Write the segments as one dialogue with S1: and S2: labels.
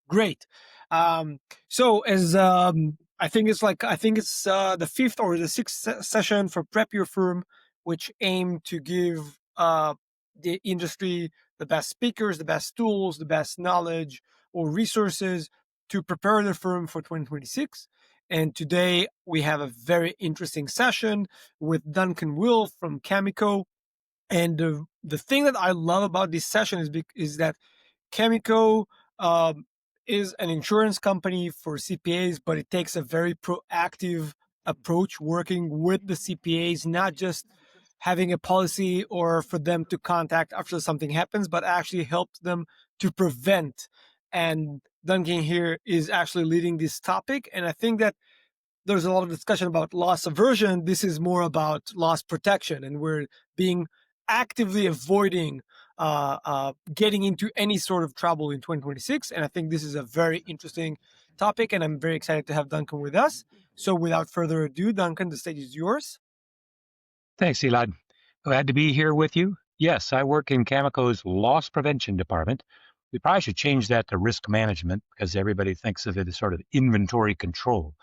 S1: Great. So as I think it's the fifth or the sixth session for Prep Your Firm, which aim to give the industry the best speakers, the best tools, the best knowledge or resources to prepare the firm for 2026. And today we have a very interesting session with Duncan Will from CAMICO. And the thing that I love about this session is that CAMICO um, is an insurance company for CPAs, but it takes a very proactive approach working with the CPAs, not just having a policy or for them to contact after something happens, but actually helps them to prevent. And Duncan here is actually leading this topic. And I think that there's a lot of discussion about loss aversion. This is more about loss protection, and we're being actively avoiding getting into any sort of trouble in 2026. And I think this is a very interesting topic, and I'm very excited to have Duncan with us. So without further ado, Duncan, the stage is yours.
S2: Thanks, Elad. Glad to be here with you. Yes, I work in CAMICO's loss prevention department. We probably should change that to risk management because everybody thinks of it as sort of inventory control.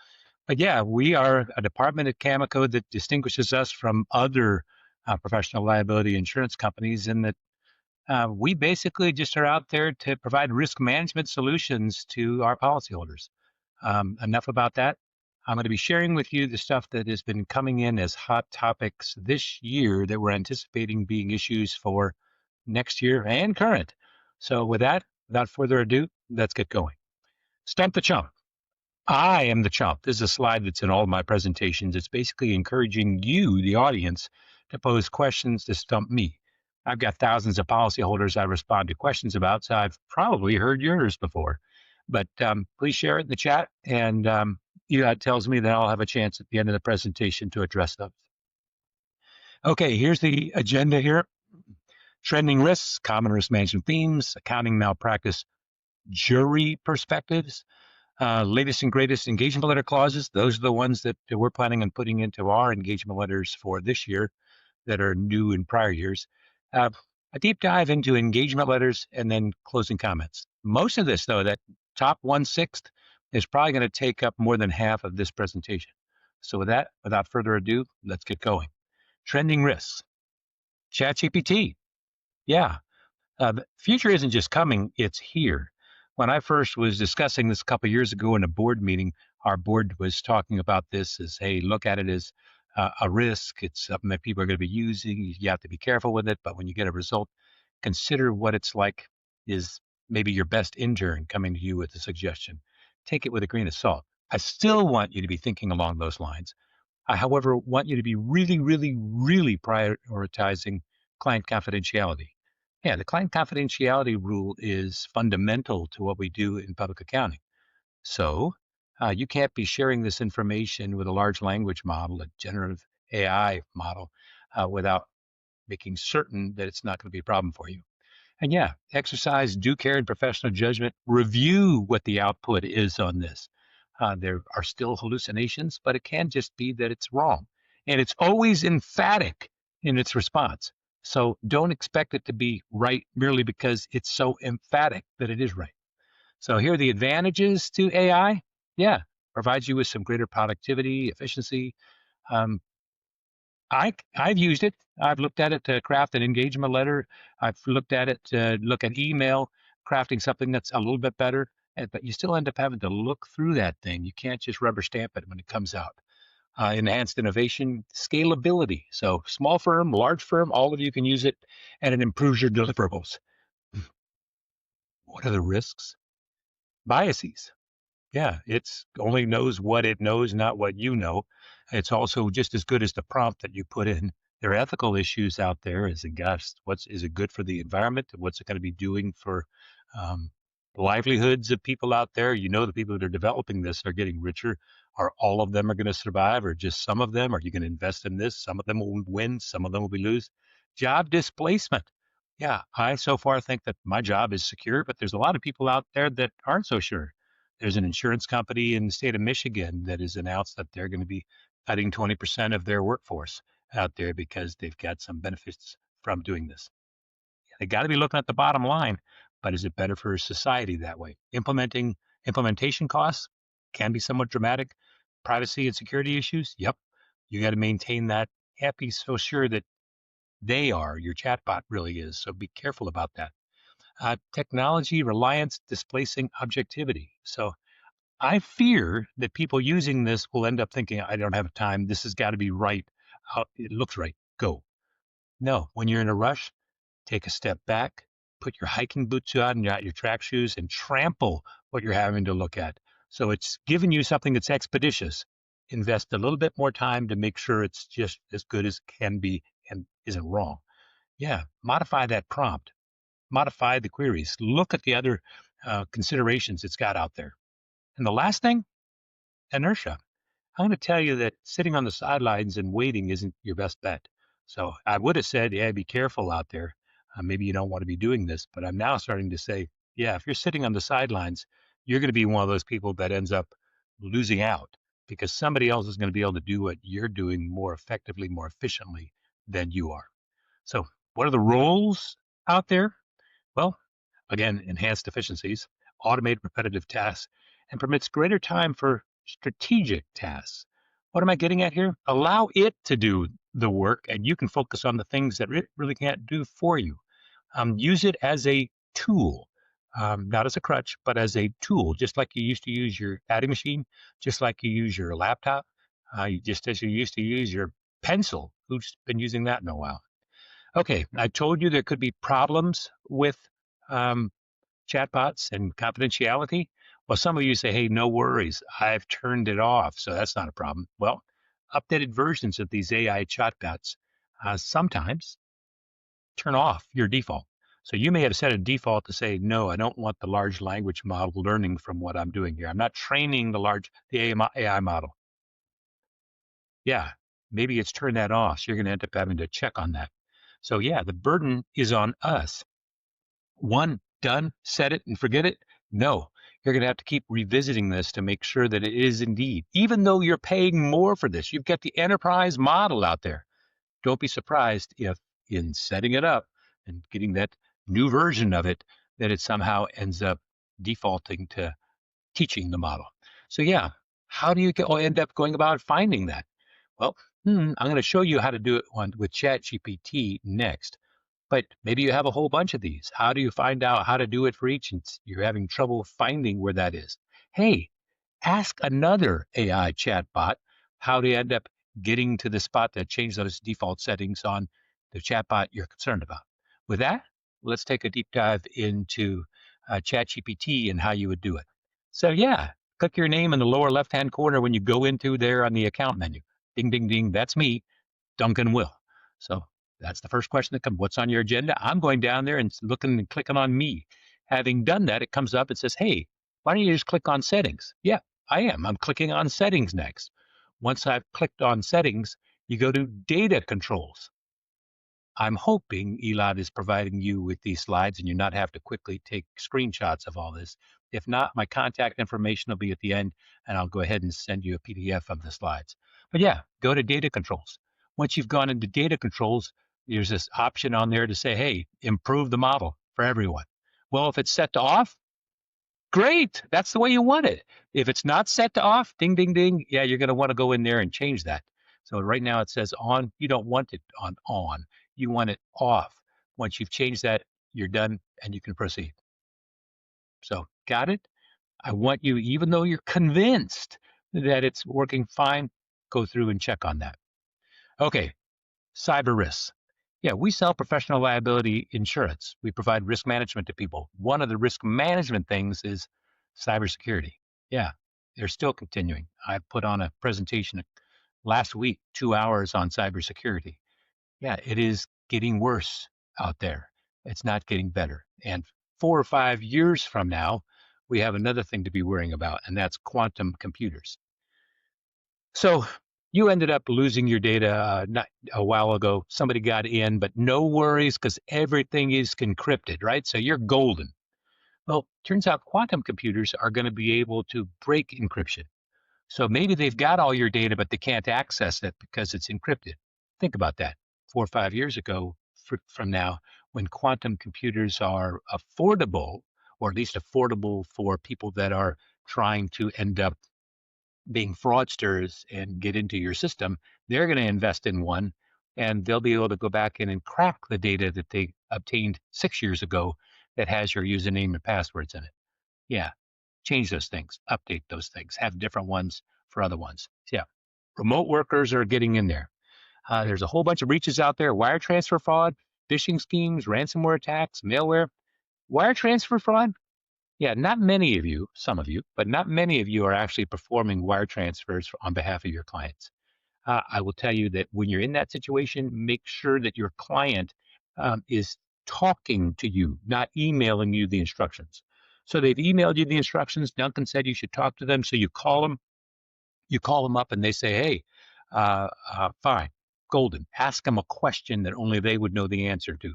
S2: But yeah, we are a department at CAMICO that distinguishes us from other professional liability insurance companies in that we basically just are out there to provide risk management solutions to our policyholders. Enough about that. I'm going to be sharing with you the stuff that has been coming in as hot topics this year that we're anticipating being issues for next year and current. So with that, without further ado, let's get going. Stump the chump. I am the chump. This is a slide that's in all of my presentations. It's basically encouraging you, the audience, to pose questions to stump me. I've got thousands of policyholders I respond to questions about, so I've probably heard yours before. But please share it in the chat, and that tells me that I'll have a chance at the end of the presentation to address those. Okay, here's the agenda here. Trending risks, common risk management themes, accounting malpractice, jury perspectives, latest and greatest engagement letter clauses. Those are the ones that we're planning on putting into our engagement letters for this year that are new in prior years. A deep dive into engagement letters and then closing comments. Most of this, though, that top 1/6 is probably going to take up more than half of this presentation. So with that, without further ado, let's get going. Trending risks. ChatGPT. Yeah, the future isn't just coming, it's here. When I first was discussing this a couple of years ago in a board meeting, our board was talking about this as, hey, look at it as a risk. It's something that people are going to be using. You have to be careful with it. But when you get a result, consider what it's like is maybe your best intern coming to you with a suggestion. Take it with a grain of salt. I still want you to be thinking along those lines. I, however, want you to be really, really, really prioritizing client confidentiality. Yeah, the client confidentiality rule is fundamental to what we do in public accounting. So you can't be sharing this information with a large language model, a generative AI model, without making certain that it's not going to be a problem for you. And yeah, exercise due care and professional judgment. Review what the output is on this. There are still hallucinations, but it can just be that it's wrong. And it's always emphatic in its response. So don't expect it to be right merely because it's so emphatic that it is right. So here are the advantages to AI. Yeah, provides you with some greater productivity, efficiency. Um, I've used it. I've looked at it to craft an engagement letter. I've looked at it to look at email, crafting something that's a little bit better. But you still end up having to look through that thing. You can't just rubber stamp it when it comes out. Enhanced innovation, scalability. So small firm, large firm, all of you can use it, and it improves your deliverables. What are the risks? Biases. Yeah, it's only knows what it knows, not what you know. It's also just as good as the prompt that you put in. There are ethical issues out there. Is it good for the environment? What's it going to be doing for livelihoods of people out there? You know, the people that are developing this are getting richer. Are all of them are going to survive, or just some of them? Are you going to invest in this? Some of them will win, some of them will be lose. Job displacement. Yeah, I so far think that my job is secure, but there's a lot of people out there that aren't so sure. There's an insurance company in the state of Michigan that has announced that they're going to be cutting 20% of their workforce out there because they've got some benefits from doing this. They got to be looking at the bottom line. but is it better for society that way? Implementation costs can be somewhat dramatic. Privacy and security issues, yep. You got to maintain that. Can't be so sure that your chatbot really is. So be careful about that. Technology reliance displacing objectivity. So I fear that people using this will end up thinking, I don't have time. This has got to be right. It looks right. Go. No, when you're in a rush, take a step back, put your hiking boots on, not your track shoes, and trample what you're having to look at. So it's giving you something that's expeditious. Invest a little bit more time to make sure it's just as good as can be and isn't wrong. Yeah, modify that prompt, modify the queries, look at the other considerations it's got out there. And the last thing, inertia. I'm going to tell you that sitting on the sidelines and waiting isn't your best bet. So I would have said, yeah, be careful out there. Maybe you don't want to be doing this, but I'm now starting to say, yeah, if you're sitting on the sidelines, you're going to be one of those people that ends up losing out because somebody else is going to be able to do what you're doing more effectively, more efficiently than you are. So, what are the roles out there? Well, again, enhanced efficiencies, automate repetitive tasks, and permits greater time for strategic tasks. What am I getting at here? Allow it to do the work, and you can focus on the things that it really can't do for you. Use it as a tool, not as a crutch, but as a tool, just like you used to use your adding machine, just like you use your laptop, just as you used to use your pencil. Who's been using that in a while? Okay, I told you there could be problems with um, chatbots and confidentiality. Well, some of you say, hey, no worries, I've turned it off, so that's not a problem. Well, updated versions of these AI chatbots sometimes turn off your default. So you may have set a default to say, no, I don't want the large language model learning from what I'm doing here. I'm not training the AI model. Yeah, maybe it's turned that off. So you're going to end up having to check on that. So yeah, the burden is on us. One, done, set it and forget it? No, you're going to have to keep revisiting this to make sure that it is indeed, even though you're paying more for this, you've got the enterprise model out there. Don't be surprised if in setting it up and getting that new version of it, that it somehow ends up defaulting to teaching the model. So yeah, how do you end up going about finding that? Well, I'm going to show you how to do it with ChatGPT next. But maybe you have a whole bunch of these. How do you find out how to do it for each? And you're having trouble finding where that is. Hey, ask another AI chatbot how to end up getting to the spot that changed those default settings on the chatbot you're concerned about. With that, let's take a deep dive into ChatGPT and how you would do it. So yeah, click your name in the lower left-hand corner when you go into there on the account menu. Ding, ding, ding. That's me, Duncan Will. So that's the first question that comes. What's on your agenda? I'm going down there and looking and clicking on me. Having done that, it comes up. It says, hey, why don't you just click on settings? Yeah, I am. I'm clicking on settings next. Once I've clicked on settings, you go to data controls. I'm hoping Elad is providing you with these slides and you not have to quickly take screenshots of all this. If not, my contact information will be at the end and I'll go ahead and send you a PDF of the slides. But yeah, go to data controls. Once you've gone into data controls, there's this option on there to say, hey, improve the model for everyone. Well, if it's set to off, great. That's the way you want it. If it's not set to off, ding, ding, ding, yeah, you're going to want to go in there and change that. So right now it says on. You don't want it on. You want it off. Once you've changed that, you're done and you can proceed. So got it? I want you, even though you're convinced that it's working fine, go through and check on that. Okay, cyber risks. Yeah, we sell professional liability insurance. We provide risk management to people. One of the risk management things is cybersecurity. Yeah, they're still continuing. I put on a presentation last week, 2 hours on cybersecurity. Yeah, it is getting worse out there. It's not getting better. And 4 or 5 years from now, we have another thing to be worrying about, and that's quantum computers. So you ended up losing your data not a while ago. Somebody got in, but no worries because everything is encrypted, right? So you're golden. Well, turns out quantum computers are going to be able to break encryption. So maybe they've got all your data, but they can't access it because it's encrypted. Think about that. 4 or 5 years ago from now, when quantum computers are affordable, or at least affordable for people that are trying to end up being fraudsters and get into your system, they're going to invest in one and they'll be able to go back in and crack the data that they obtained 6 years ago that has your username and passwords in it. Yeah, change those things, update those things, have different ones for other ones. Yeah, remote workers are getting in there. There's a whole bunch of breaches out there: wire transfer fraud, phishing schemes, ransomware attacks, malware. Wire transfer fraud? Yeah, not many of you, some of you, but not many of you are actually performing wire transfers on behalf of your clients. I will tell you that when you're in that situation, make sure that your client is talking to you, not emailing you the instructions. So they've emailed you the instructions. Duncan said you should talk to them. So you call them up and they say, hey, fine, golden. Ask them a question that only they would know the answer to.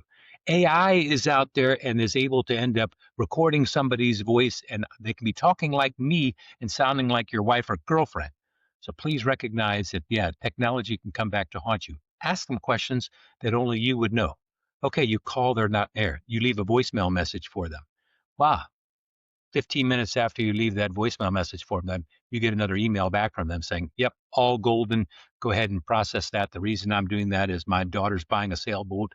S2: AI is out there and is able to end up recording somebody's voice, and they can be talking like me and sounding like your wife or girlfriend. So please recognize that, yeah, technology can come back to haunt you. Ask them questions that only you would know. Okay, you call, they're not there. You leave a voicemail message for them. Wow, 15 minutes after you leave that voicemail message for them, you get another email back from them saying, yep, all golden. Go ahead and process that. The reason I'm doing that is my daughter's buying a sailboat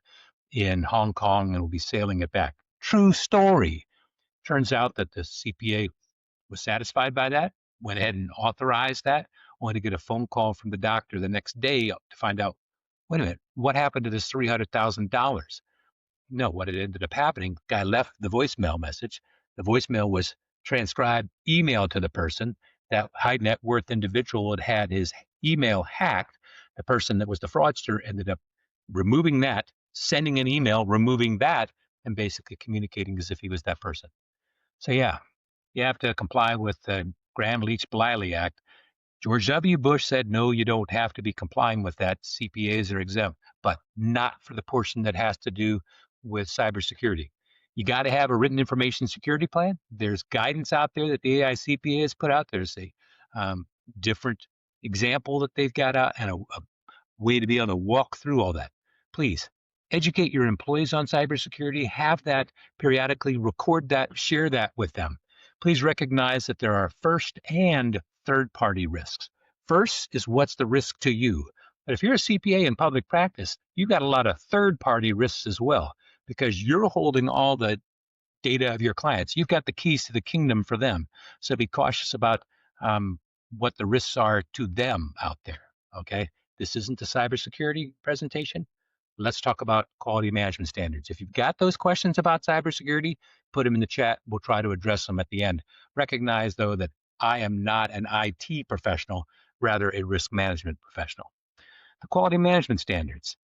S2: in Hong Kong and will be sailing it back. True story. Turns out that the CPA was satisfied by that, went ahead and authorized that, only to get a phone call from the doctor the next day to find out, wait a minute, what happened to this $300,000? No, what had ended up happening, the guy left the voicemail message. The voicemail was transcribed, emailed to the person. That high net worth individual had had his email hacked. The person that was the fraudster ended up removing that, sending an email, removing that, and basically communicating as if he was that person. So, yeah, you have to comply with the Graham-Leach-Bliley Act. George W. Bush said, no, you don't have to be complying with that. CPAs are exempt, but not for the portion that has to do with cybersecurity. You got to have a written information security plan. There's guidance out there that the AI CPA has put out. There's a different example that they've got out and a way to be able to walk through all that. Please educate your employees on cybersecurity, have that periodically, record that, share that with them. Please recognize that there are first and third party risks. First is what's the risk to you. But if you're a CPA in public practice, you've got a lot of third party risks as well because you're holding all the data of your clients. You've got the keys to the kingdom for them. So be cautious about what the risks are to them out there. Okay. This isn't a cybersecurity presentation. Let's talk about quality management standards. If you've got those questions about cybersecurity, put them in the chat. We'll try to address them at the end. Recognize, though, that I am not an IT professional, rather a risk management professional. The quality management standards.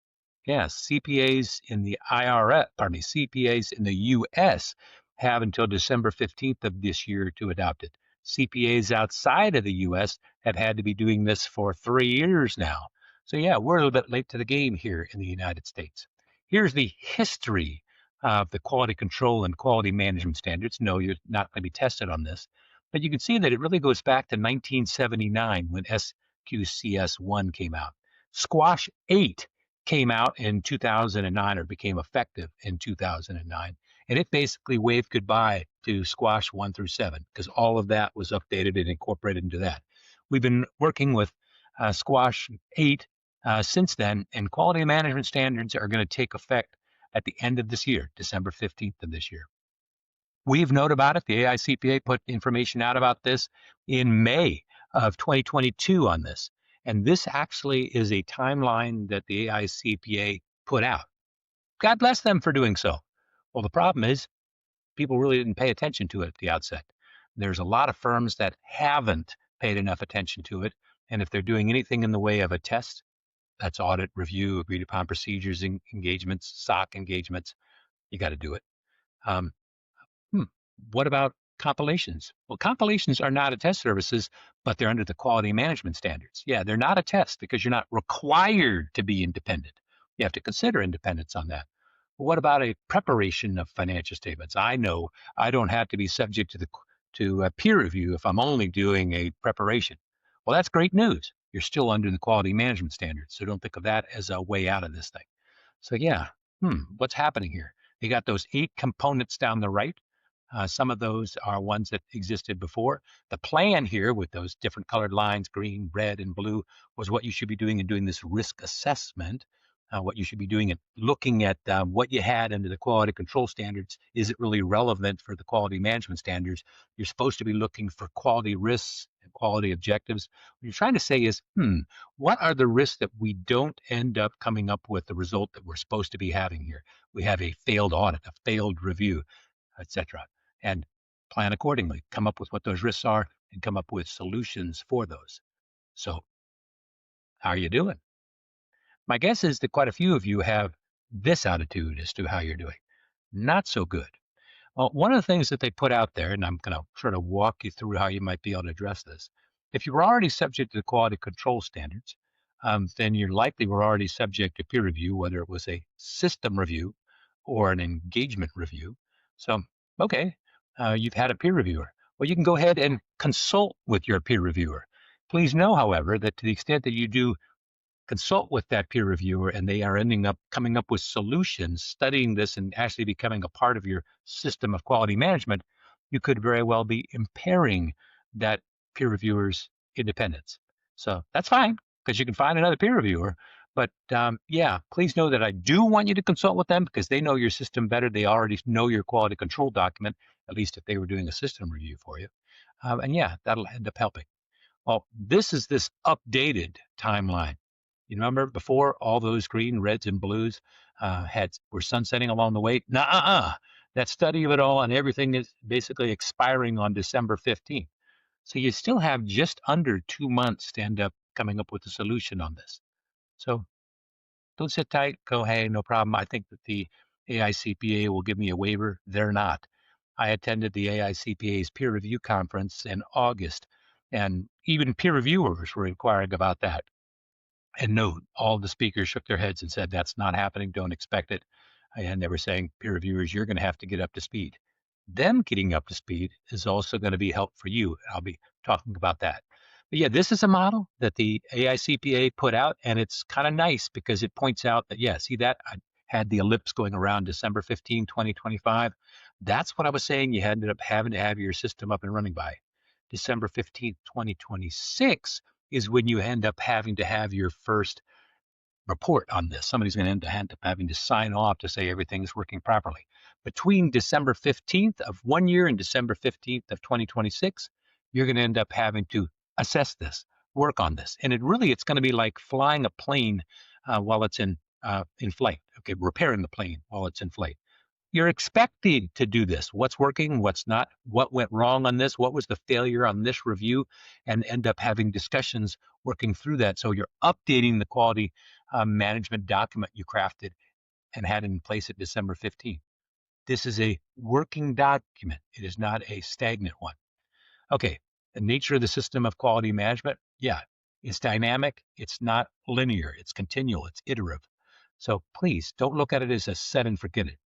S2: Yes, CPAs in the IRS, pardon me, CPAs in the US have until December 15th of this year to adopt it. CPAs outside of the US have had to be doing this for 3 years now. So, yeah, we're a little bit late to the game here in the United States. Here's the history of the quality control and quality management standards. No, you're not going to be tested on this, but you can see that it really goes back to 1979 when SQCS 1 came out. Squash 8 came out in 2009 or became effective in 2009. And it basically waved goodbye to Squash 1 through 7 because all of that was updated and incorporated into that. We've been working with Squash 8 since then, and quality management standards are going to take effect at the end of this year, December 15th of this year. We've known about it. The AICPA put information out about this in May of 2022 on this. And this actually is a timeline that the AICPA put out. God bless them for doing so. Well, the problem is people really didn't pay attention to it at the outset. There's a lot of firms that haven't paid enough attention to it. And if they're doing anything in the way of a test, that's audit, review, agreed upon procedures, engagements, SOC engagements, you got to do it. Um, What about compilations? Well, compilations are not a test services, but they're under the quality management standards. Yeah, they're not a test because you're not required to be independent. You have to consider independence on that. Well, what about a preparation of financial statements? I know I don't have to be subject to a peer review if I'm only doing a preparation. Well, that's great news. You're still under the quality management standards, so don't think of that as a way out of this thing. So yeah, what's happening here? You got those 8 components down the right. Some of those are ones that existed before. The plan here with those different colored lines, green, red, and blue, was what you should be doing in doing this risk assessment. What you should be doing and looking at what you had under the quality control standards. Is it really relevant for the quality management standards? You're supposed to be looking for quality risks and quality objectives. What you're trying to say is, what are the risks that we don't end up coming up with the result that we're supposed to be having here? We have a failed audit, a failed review, etc. And plan accordingly, come up with what those risks are and come up with solutions for those. So, how are you doing? My guess is that quite a few of you have this attitude as to how you're doing. Not so good. Well, one of the things that they put out there, and I'm going to sort of walk you through how you might be able to address this. If you were already subject to the quality control standards, then you likely were already subject to peer review, whether it was a system review or an engagement review. So, okay, you've had a peer reviewer. Well, you can go ahead and consult with your peer reviewer. Please know, however, that to the extent that you do consult with that peer reviewer and they are ending up coming up with solutions, studying this and actually becoming a part of your system of quality management, you could very well be impairing that peer reviewer's independence. So that's fine because you can find another peer reviewer. But yeah, please know that I do want you to consult with them because they know your system better. They already know your quality control document, at least if they were doing a system review for you. And yeah, that'll end up helping. Well, this is this updated timeline. You remember before all those green, reds, and blues were sunsetting along the way? Nuh-uh. That study of it all and everything is basically expiring on December 15th. So you still have just under 2 months to end up coming up with a solution on this. So don't sit tight. Go, hey, no problem. I think that the AI CPA will give me a waiver. They're not. I attended the AI CPA's peer review conference in August, and even peer reviewers were inquiring about that. And no, all the speakers shook their heads and said, that's not happening. Don't expect it. And they were saying, peer reviewers, you're going to have to get up to speed. Them getting up to speed is also going to be help for you. I'll be talking about that. But yeah, this is a model that the AICPA put out, and it's kind of nice because it points out that, yeah, see that? I had the ellipse going around December 15, 2025. That's what I was saying you ended up having to have your system up and running by. December 15th, 2026 is when you end up having to have your first report on this. Somebody's going to end up having to sign off to say everything's working properly. Between December 15th of 1 year and December 15th of 2026, you're going to end up having to assess this, work on this. And it's going to be like flying a plane while it's in flight. Okay, repairing the plane while it's in flight. You're expected to do this. What's working, what's not, what went wrong on this, what was the failure on this review, and end up having discussions working through that. So you're updating the quality management document you crafted and had in place at December 15th. This is a working document. It is not a stagnant one. Okay, the nature of the system of quality management, yeah, it's dynamic. It's not linear. It's continual. It's iterative. So please don't look at it as a set and forget it.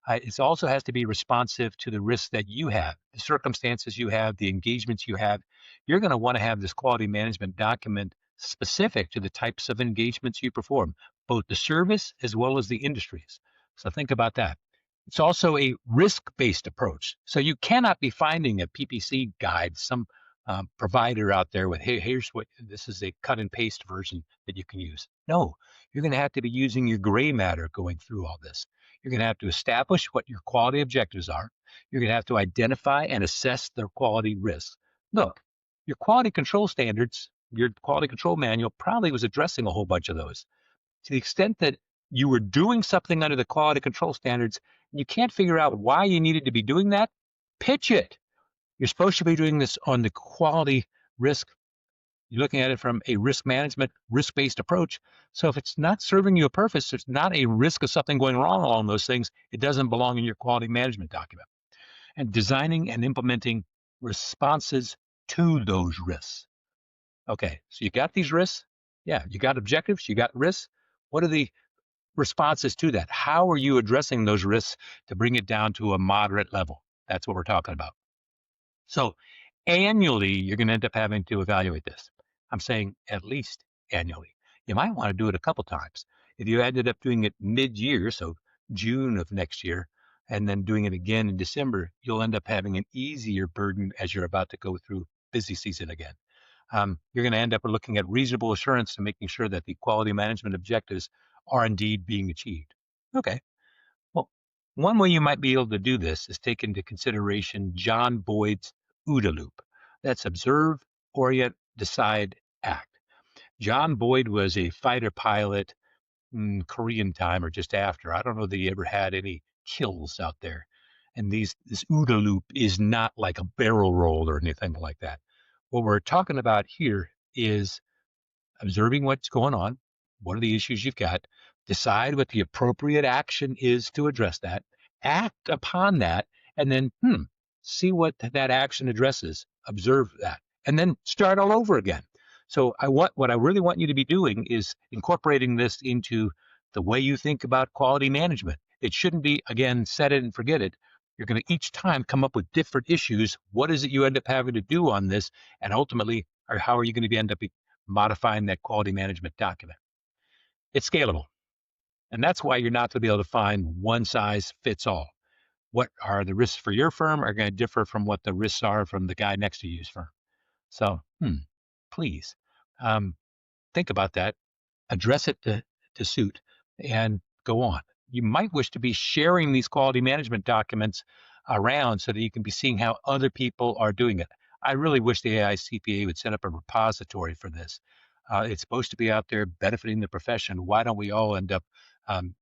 S2: It also has to be responsive to the risks that you have, the circumstances you have, the engagements you have. You're going to want to have this quality management document specific to the types of engagements you perform, both the service as well as the industries. So think about that. It's also a risk-based approach. So you cannot be finding a PPC guide, some provider out there with, hey, here's what, this is a cut and paste version that you can use. No, you're going to have to be using your gray matter going through all this. You're going to have to establish what your quality objectives are. You're going to have to identify and assess their quality risks. Look, your quality control standards, your quality control manual probably was addressing a whole bunch of those. To the extent that you were doing something under the quality control standards, and you can't figure out why you needed to be doing that, pitch it. You're supposed to be doing this on the quality risk. You're looking at it from a risk management, risk-based approach. So if it's not serving you a purpose, there's not a risk of something going wrong along those things, it doesn't belong in your quality management document. And designing and implementing responses to those risks. Okay, so you got these risks. Yeah, you got objectives, you got risks. What are the responses to that? How are you addressing those risks to bring it down to a moderate level? That's what we're talking about. So annually, you're going to end up having to evaluate this. I'm saying at least annually. You might want to do it a couple times. If you ended up doing it mid-year, so June of next year, and then doing it again in December, you'll end up having an easier burden as you're about to go through busy season again. You're going to end up looking at reasonable assurance and making sure that the quality management objectives are indeed being achieved. Okay. Well, one way you might be able to do this is take into consideration John Boyd's OODA loop. That's observe, orient, decide, act. John Boyd was a fighter pilot in Korean time or just after. I don't know that he ever had any kills out there. And this OODA loop is not like a barrel roll or anything like that. What we're talking about here is observing what's going on, what are the issues you've got, decide what the appropriate action is to address that, act upon that, and then see what that action addresses, observe that, and then start all over again. So what I really want you to be doing is incorporating this into the way you think about quality management. It shouldn't be, again, set it and forget it. You're going to each time come up with different issues. What is it you end up having to do on this? And ultimately, or how are you going to end up modifying that quality management document? It's scalable. And that's why you're not going to be able to find one size fits all. What are the risks for your firm are going to differ from what the risks are from the guy next to you's firm. So, please think about that, address it to suit, and go on. You might wish to be sharing these quality management documents around so that you can be seeing how other people are doing it. I really wish the AI CPA would set up a repository for this. It's supposed to be out there benefiting the profession. Why don't we all end up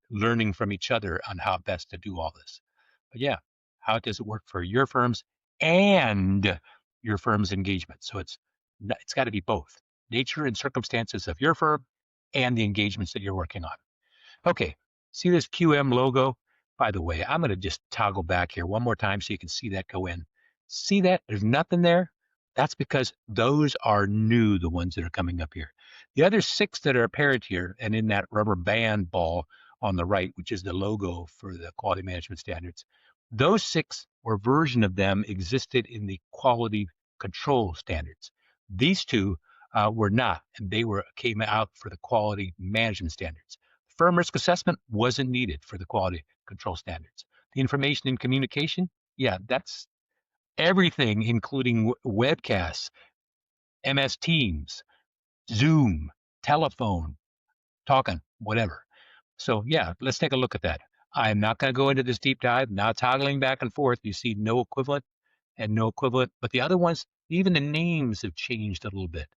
S2: learning from each other on how best to do all this? But yeah, how does it work for your firms and your firm's engagement? So it's got to be both nature and circumstances of your firm and the engagements that you're working on. Okay, see this QM logo? By the way, I'm going to just toggle back here one more time so you can see that go in. See that? There's nothing there. That's because those are new, the ones that are coming up here. The other 6 that are apparent here and in that rubber band ball on the right, which is the logo for the quality management standards, those 6 or version of them existed in the quality control standards. These 2 were not, and they came out for the quality management standards. Firm risk assessment wasn't needed for the quality control standards. The information and communication, yeah, that's everything, including webcasts, MS Teams, Zoom, telephone, talking, whatever. So yeah, let's take a look at that. I'm not going to go into this deep dive, now toggling back and forth. You see no equivalent and no equivalent, but the other ones, even the names have changed a little bit.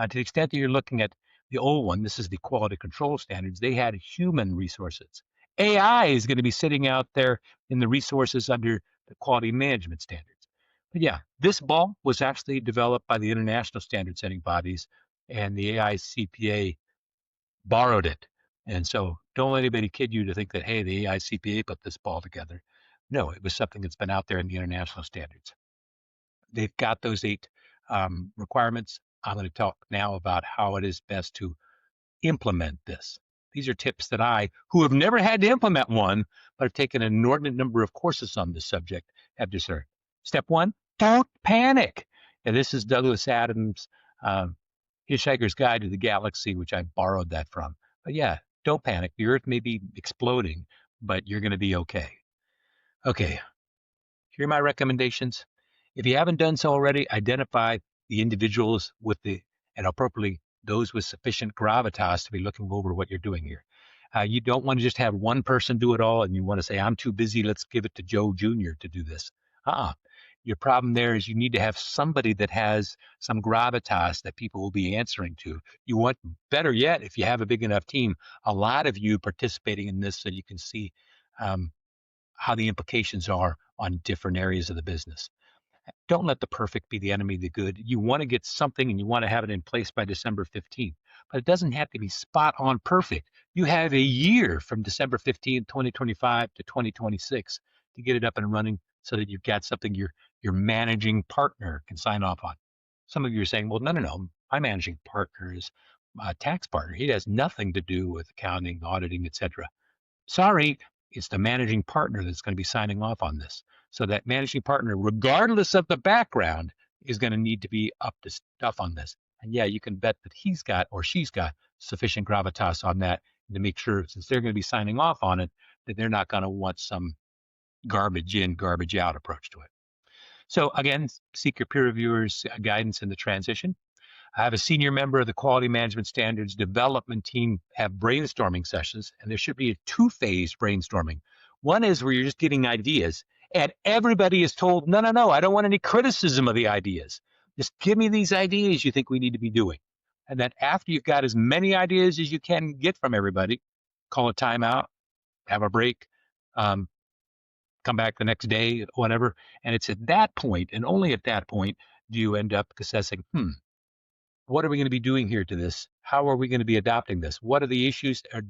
S2: To the extent that you're looking at the old one, this is the quality control standards, they had human resources. AI is going to be sitting out there in the resources under the quality management standards. But yeah, this ball was actually developed by the international standard setting bodies, and the AI CPA borrowed it. And so don't let anybody kid you to think that, hey, the AI CPA put this ball together. No, it was something that's been out there in the international standards. They've got those 8 requirements. I'm going to talk now about how it is best to implement this. These are tips that I, who have never had to implement one, but have taken an inordinate number of courses on this subject, have discerned. Step 1, don't panic. And this is Douglas Adams' Hitchhiker's Guide to the Galaxy, which I borrowed that from. But yeah, don't panic. The Earth may be exploding, but you're going to be okay. Okay, here are my recommendations. If you haven't done so already, identify the individuals and appropriately those with sufficient gravitas to be looking over what you're doing here. You don't want to just have one person do it all and you want to say, I'm too busy, let's give it to Joe Jr. to do this. Your problem there is you need to have somebody that has some gravitas that people will be answering to. You want, better yet, if you have a big enough team, a lot of you participating in this so you can see how the implications are on different areas of the business. Don't let the perfect be the enemy of the good. You want to get something and you want to have it in place by December 15th, but it doesn't have to be spot on perfect. You have a year from December 15th, 2025 to 2026 to get it up and running so that you've got something your managing partner can sign off on. Some of you are saying, well, no. My managing partner is my tax partner. He has nothing to do with accounting, auditing, etc. Sorry, it's the managing partner that's going to be signing off on this. So that managing partner, regardless of the background, is going to need to be up to stuff on this. And yeah, you can bet that he's got or she's got sufficient gravitas on that to make sure, since they're going to be signing off on it, that they're not going to want some garbage in, garbage out approach to it. So again, seek your peer reviewers' guidance in the transition. I have a senior member of the quality management standards development team have brainstorming sessions, and there should be a two-phase brainstorming. One is where you're just getting ideas, and everybody is told, no, no, no, I don't want any criticism of the ideas. Just give me these ideas you think we need to be doing. And then after you've got as many ideas as you can get from everybody, call a timeout, have a break, um, come back the next day, whatever. And it's at that point, and only at that point, do you end up assessing, what are we going to be doing here to this? How are we going to be adopting this? What are the issues? Or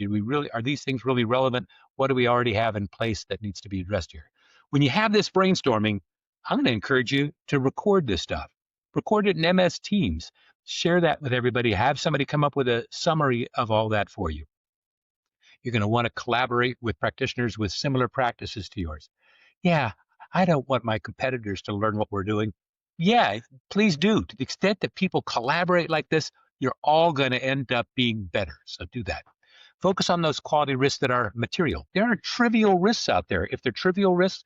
S2: are these things really relevant? What do we already have in place that needs to be addressed here? When you have this brainstorming, I'm going to encourage you to record this stuff. Record it in MS Teams. Share that with everybody. Have somebody come up with a summary of all that for you. You're going to want to collaborate with practitioners with similar practices to yours. Yeah, I don't want my competitors to learn what we're doing. Yeah, please do. To the extent that people collaborate like this, you're all going to end up being better. So do that. Focus on those quality risks that are material. There are trivial risks out there. If they're trivial risks,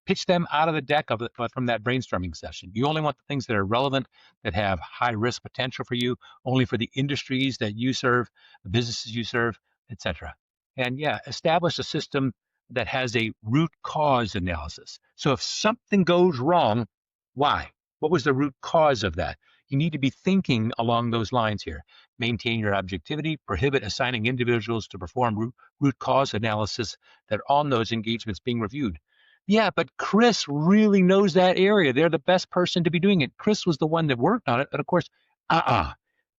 S2: pitch them out of the deck from that brainstorming session. You only want the things that are relevant, that have high risk potential for you, only for the industries that you serve, the businesses you serve, etc. And yeah, establish a system that has a root cause analysis. So if something goes wrong, why? What was the root cause of that? You need to be thinking along those lines here. Maintain your objectivity, prohibit assigning individuals to perform root cause analysis that are on those engagements being reviewed. Yeah, but Chris really knows that area. They're the best person to be doing it. Chris was the one that worked on it. But of course,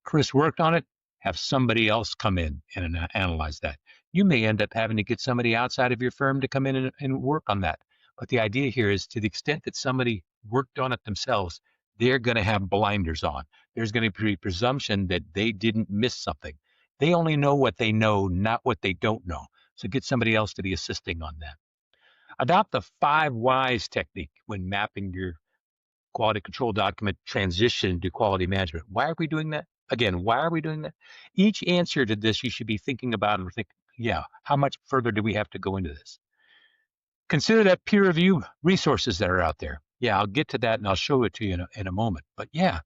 S2: Chris worked on it. Have somebody else come in and analyze that. You may end up having to get somebody outside of your firm to come in and work on that. But the idea here is to the extent that somebody worked on it themselves, they're going to have blinders on. There's going to be presumption that they didn't miss something. They only know what they know, not what they don't know. So get somebody else to be assisting on that. Adopt the 5 whys technique when mapping your quality control document transition to quality management. Why are we doing that? Again, why are we doing that? Each answer to this you should be thinking about and think, how much further do we have to go into this? Consider that peer review resources that are out there. Yeah, I'll get to that and I'll show it to you in a moment. But yeah,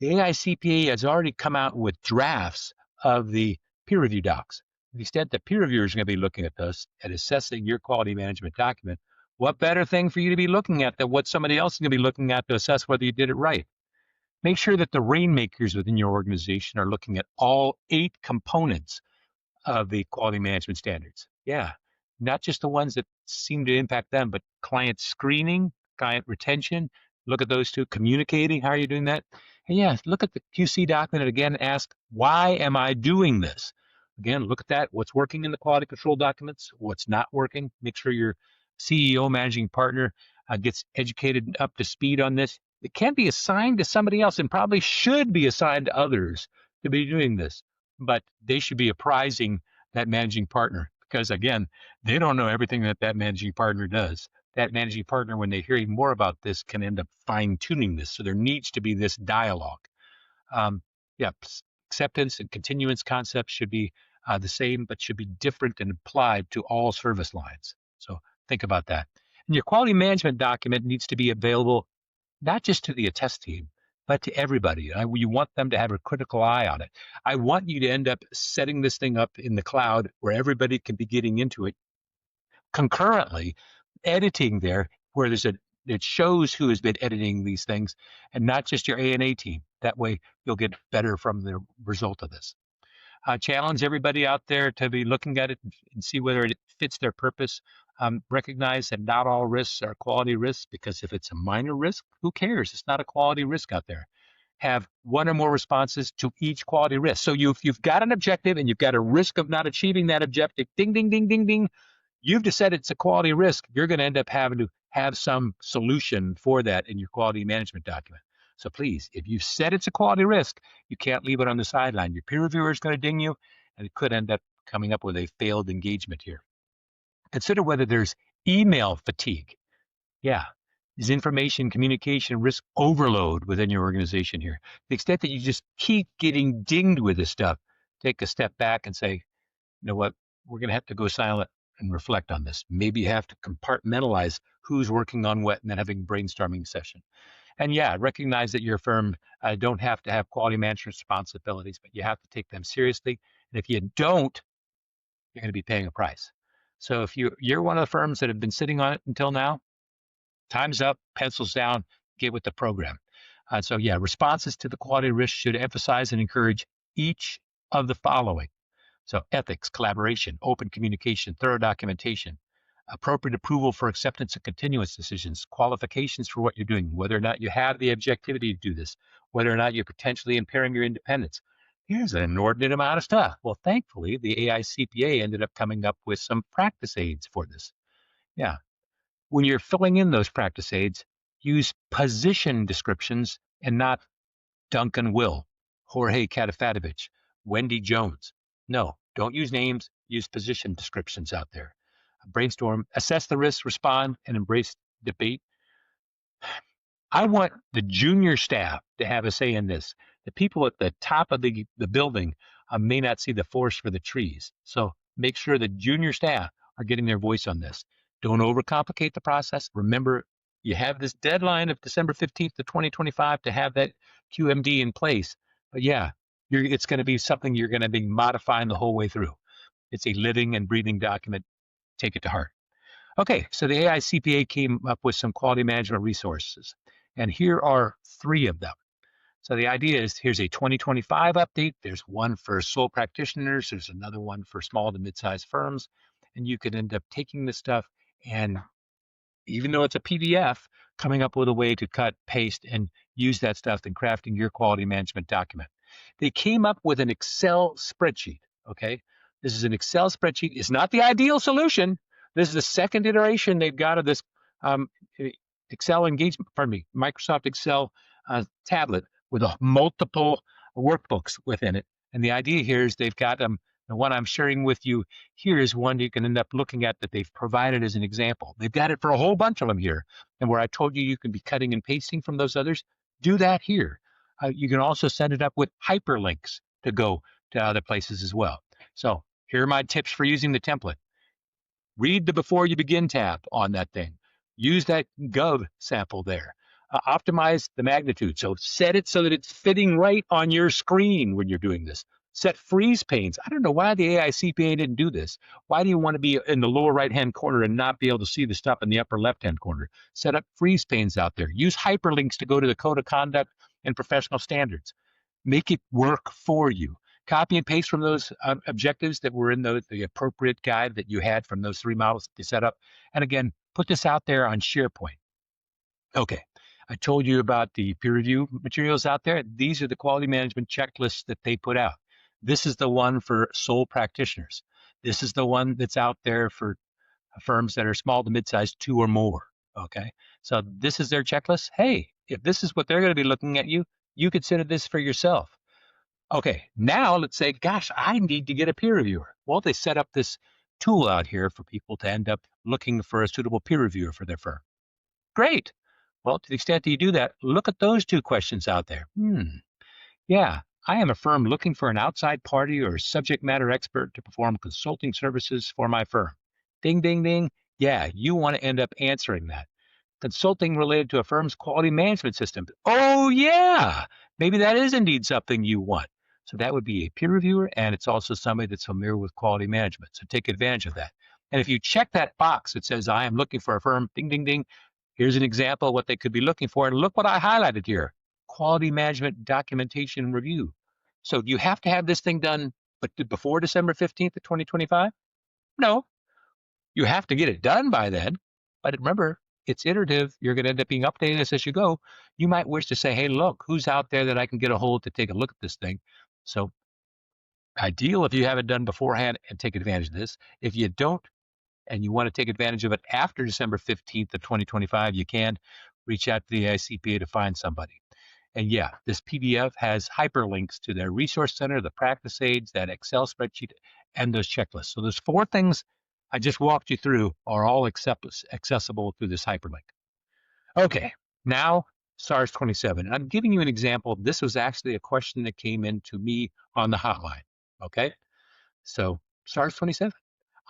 S2: the AI CPA has already come out with drafts of the peer review docs. To the extent that peer reviewers are going to be looking at this and assessing your quality management document, what better thing for you to be looking at than what somebody else is going to be looking at to assess whether you did it right? Make sure that the rainmakers within your organization are looking at all 8 components of the quality management standards. Yeah, not just the ones that seem to impact them, but client screening, client retention. Look at those two. Communicating, how are you doing that? And yeah, look at the QC document again. Ask, why am I doing this? Again, look at that. What's working in the quality control documents? What's not working? Make sure your CEO, managing partner, gets educated and up to speed on this. It can be assigned to somebody else and probably should be assigned to others to be doing this, but they should be apprising that managing partner because, again, they don't know everything that managing partner does. That managing partner, when they're hearing more about this, can end up fine-tuning this. So there needs to be this dialogue. Yeah, acceptance and continuance concepts should be the same, but should be different and applied to all service lines. So think about that. And your quality management document needs to be available not just to the attest team, but to everybody. You want them to have a critical eye on it. I want you to end up setting this thing up in the cloud where everybody can be getting into it concurrently, editing there where it shows who has been editing these things and not just your A&A team. That way you'll get better from the result of this. Challenge everybody out there to be looking at it and see whether it fits their purpose. Recognize that not all risks are quality risks because if it's a minor risk, who cares? It's not a quality risk out there. Have one or more responses to each quality risk. So you've got an objective and you've got a risk of not achieving that objective. Ding, ding, ding, ding, ding. You've decided it's a quality risk. You're going to end up having to have some solution for that in your quality management document. So please, if you said it's a quality risk, you can't leave it on the sideline. Your peer reviewer is going to ding you, and it could end up coming up with a failed engagement here. Consider whether there's email fatigue. Yeah, is information communication risk overload within your organization here. To the extent that you just keep getting dinged with this stuff, take a step back and say, you know what, we're going to have to go silent. and reflect on this. Maybe you have to compartmentalize who's working on what and then having a brainstorming session. And yeah, recognize that your firm don't have to have quality management responsibilities, but you have to take them seriously. And if you don't, you're going to be paying a price. So if you're one of the firms that have been sitting on it until now, time's up, pencils down, get with the program. So yeah, responses to the quality risk should emphasize and encourage each of the following. So ethics, collaboration, open communication, thorough documentation, appropriate approval for acceptance and continuance decisions, qualifications for what you're doing, whether or not you have the objectivity to do this, whether or not you're potentially impairing your independence. Here's an inordinate amount of stuff. Well, thankfully, the AI CPA ended up coming up with some practice aids for this. Yeah. When you're filling in those practice aids, use position descriptions and not Duncan Will, Jorge Katafatovich, Wendy Jones. No, don't use names, use position descriptions out there. Brainstorm, assess the risks, respond, and embrace debate. I want the junior staff to have a say in this. The people at the top of the building may not see the forest for the trees. So make sure the junior staff are getting their voice on this. Don't overcomplicate the process. Remember, you have this deadline of December 15th of 2025 to have that QMD in place. But yeah, it's going to be something you're going to be modifying the whole way through. It's a living and breathing document. Take it to heart. Okay, so the AI CPA came up with some quality management resources, and here are 3 of them. So the idea is here's a 2025 update. There's one for sole practitioners. There's another one for small to mid-sized firms. And you could end up taking this stuff and even though it's a PDF, coming up with a way to cut, paste, and use that stuff in crafting your quality management document. They came up with an Excel spreadsheet. Okay. This is an Excel spreadsheet. It's not the ideal solution. This is the second iteration they've got of this um, Excel engagement, pardon me, Microsoft Excel tablet with multiple workbooks within it. And the idea here is they've got the one I'm sharing with you here is one you can end up looking at that they've provided as an example. They've got it for a whole bunch of them here. And where I told you you can be cutting and pasting from those others, do that here. You can also set it up with hyperlinks to go to other places as well. So here are my tips for using the template. Read the Before You Begin tab on that thing. Use that Gov sample there. Optimize the magnitude. So set it so that it's fitting right on your screen when you're doing this. Set freeze panes. I don't know why the AI CPA didn't do this. Why do you want to be in the lower right-hand corner and not be able to see the stuff in the upper left-hand corner? Set up freeze panes out there. Use hyperlinks to go to the code of conduct and professional standards. Make it work for you. Copy and paste from those objectives that were in the appropriate guide that you had from those 3 models that you set up. And again, put this out there on SharePoint. Okay, I told you about the peer review materials out there. These are the quality management checklists that they put out. This is the one for sole practitioners. This is the one that's out there for firms that are small to mid-sized, 2 or more. Okay, so this is their checklist. Hey, if this is what they're going to be looking at you consider this for yourself. Okay, now let's say, gosh, I need to get a peer reviewer. Well, they set up this tool out here for people to end up looking for a suitable peer reviewer for their firm. Great. Well, to the extent that you do that, look at those 2 questions out there. Yeah, I am a firm looking for an outside party or subject matter expert to perform consulting services for my firm. Ding, ding, ding. Yeah, you want to end up answering that. Consulting related to a firm's quality management system. Oh, yeah, maybe that is indeed something you want. So that would be a peer reviewer, and it's also somebody that's familiar with quality management. So take advantage of that. And if you check that box that says, I am looking for a firm, ding, ding, ding, here's an example of what they could be looking for. And look what I highlighted here, quality management documentation review. So do you have to have this thing done before December 15th of 2025? No, you have to get it done by then. But remember, it's iterative. You're going to end up being updating this as you go. You might wish to say, hey, look, who's out there that I can get a hold to take a look at this thing? So ideal if you have it done beforehand and take advantage of this. If you don't, and you want to take advantage of it after December 15th of 2025, you can reach out to the ICPA to find somebody. And yeah, this PDF has hyperlinks to their resource center, the practice aids, that Excel spreadsheet, and those checklists. So those 4 things I just walked you through are all accessible through this hyperlink. Okay, now SARS-27. I'm giving you an example. This was actually a question that came in to me on the hotline. Okay, so SARS-27.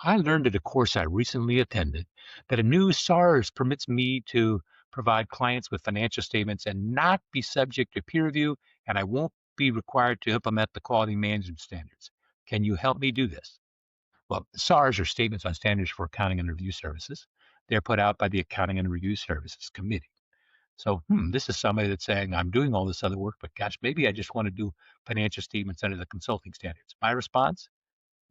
S2: I learned at a course I recently attended that a new SARS permits me to provide clients with financial statements and not be subject to peer review, and I won't be required to implement the quality management standards. Can you help me do this? Well, SARs are statements on standards for accounting and review services. They're put out by the Accounting and Review Services Committee. So, this is somebody that's saying, I'm doing all this other work, but gosh, maybe I just want to do financial statements under the consulting standards. My response,